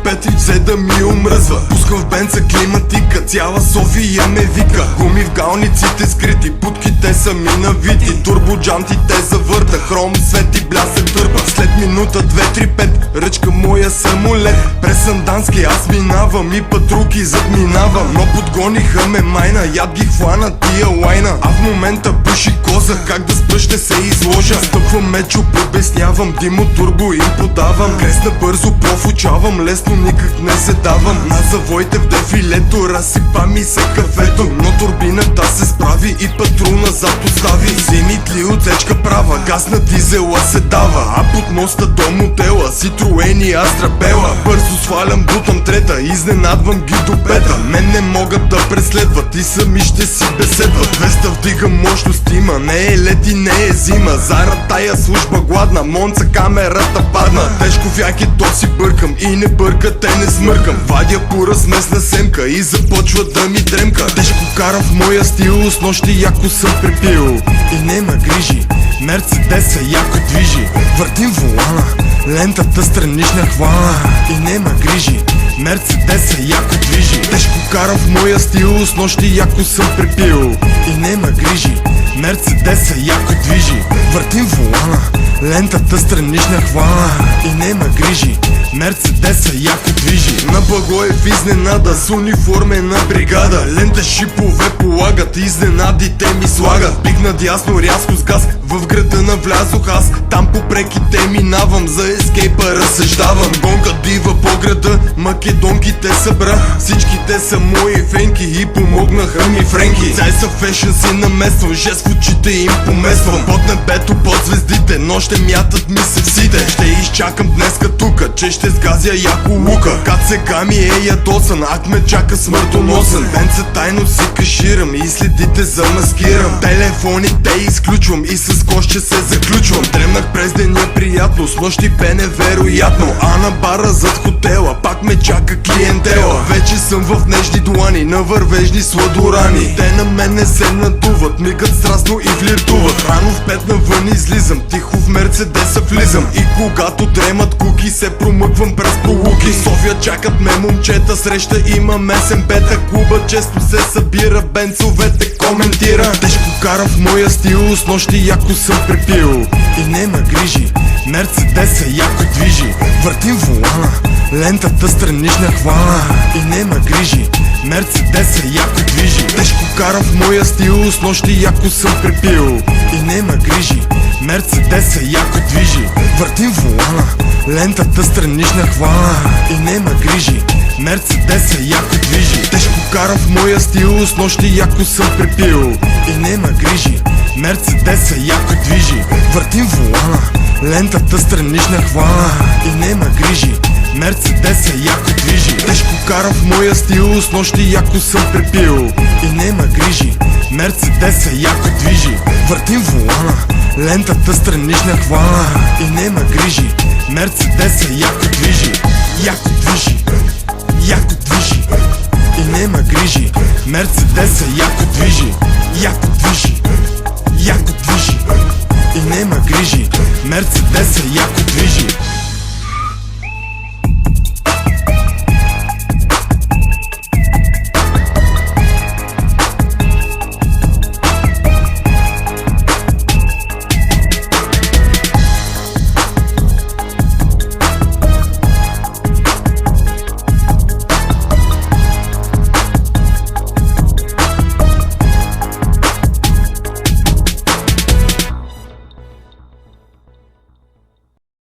Петрич взе да ми омръзва. Пускам в бенца климатика, цяла София ме вика. Гуми в галниците скрити, путките са ми навити. Турбоджантите завърта, хром свети, блясък търпа. След минута 2-3-5, ръчка моя самолет. През Сандански аз минавам и патрулки задминавам. Но подгониха ме майна, яд ги хвана тия лайна. А в момента пуши коза, как да спра ще се изложа. Стъпвам мечо, обяснявам, димо турбо им подавам. Кресна бързо, профучавам, лесно никак не се давам. На завоите в дефилето, разсипа ми се кафето. Но турбината се справи и патрул назад остави. Зимит ли отсечка права, газ на дизела се дава. А под моста до мотела, Ситроен и Астра Бела. Бързо свалям, бутам трета, изненадвам ги до пета. Мен не могат да преследват и сами ще си беседват. 200 вдигам мощност има, не е лет и не е зима. Зара тая служба гладна, Монца камерата падна. Тежко в якето си бъркам и не бърка, те не смъркам. Вадя пура смесна семка и започва да ми дремка. Тежко карам в моя стил, с нощи яко съм препил. И нема грижи, Мерцедеса яко движи. Въртим волана, лентата странична хвана. И нема грижи, Мерцедеса яко движи. Тежко карам в моя стил, с нощи яко съм препил. И нема грижи, Мерцедеса яко движи. Въртим волана, лентата странична хвана. И нема грижи, Мерцедеса яко движи. На Благоев изненада с униформена бригада. Лента шипове полагат, изненадите ми слагат. Пик надясно рязко с газ, в града навлязох аз. Там по преките минавам, за ескейпа разсъждавам. Гонка дива по града, македонките събра. Всичките са мои фенки и помогнаха ми френки. Цяй са фешън си намествам, жест в очите им помествам. Под небето, под звездите, но ще мятат ми се всите. Ще изчакам днеска тука, че ще сгазя яко лука. Кат сега ми е ядосан, ак ме чака смъртоносен. Венца тайно си каширам и следите замаскирам. Телефоните изключвам и с кошче се заключвам. Дремнах през деня приятно, с нощи бе невероятно. А на бара зад хотела пак ме чака клиентела. Вече съм в нежни длани, на вървежни сладорани. Те на мен не се надуват, мигат страстно и флиртуват. Рано в 5 навън излизам, тихо в Мерцедеса влизам. И когато дремат куки, се промъквам през пролуки. София чакат ме момчета, среща има месен бета. Клуба често се събира, бенцовете коментира. Тежко карам в моя стил, с нощи яко съм препил. И нема грижи, Мерцедеса яко движи. Въртим волана, лентата странична хвана. И нема грижи, Мерцедеса яко движи. Тежко карам в моя стил, с нощи яко съм препил. И нема грижи, Мерцедеса яко движи. Въртим волана, лентата странична хвана. И нема грижи, Мерцедеса яко движи. Тежко карам в моя стил, с нощи яко съм препил. И нема грижи, Мерцедеса яко движи. Въртим волана, лентата странична хвана. И нема грижи, Мерцедеса яко движи. Тежко карам в моя стил, с нощи яко съм препил. И нема грижи, Мерцедеса яко движи. Въртим волана, лентата странична хвана. И нема грижи, Мерцедеса яко движи. Яко движи, яко движи. И нема грижи, Мерцедеса яко движи. Яко движи, яко движи. И нема грижи, Мерцедеса яко движи.